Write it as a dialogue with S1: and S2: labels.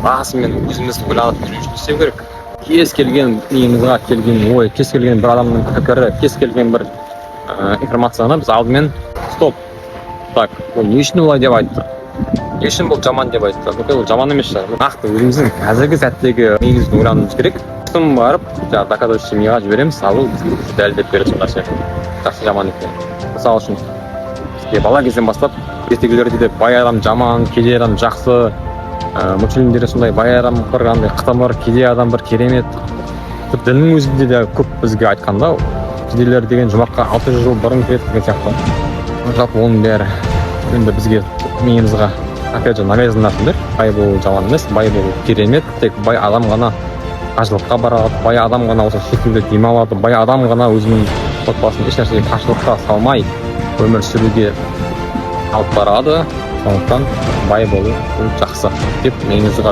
S1: расымен өзіміз ойланып жұмыс істеу керек. Кез келген миымызға келген ой, кез келген бір адамның пікірі, кез келген бір информацияны біз алдымен стоп. Так, ол не үшін олай деп айтты? Не үшін бұл жаман деп айтты? Бұл жаман емес шығар. Нақты өзіміздің қазіргі сәттегі миымызды ойлануымыз керек. Сосын барып, жаңағы доказательный миға жібереміз, ал ол бізге дәлелдеп береді сол нәрсені. Жақсы жаман екен. Мысалы үшін бізге бала кезден бастап ертегілерде де бай адам жаман, кедей адам жақсы, мультфильмдерде сондай бай адам бір андай қытымыр, кедей адам бір керемет. Діннің өзінде де көп бізге айтқанда, кедейлер деген жұмаққа 600 жыл бұрын келеді деген сияқты. Жалпы оның бәрі енді бізге миымызға опять же навязан нәрселер. Бай болу жаман емес, бай болу керемет. Тек бай адам ғана қажылыққа барады, бай адам ғана осы шетелде демалады, бай адам ғана өзінің отбасын еш нәрсеге қайшылыққа салмай өмір сүруге алып барады. Сондықтан бай болу жақсы деп миыңызға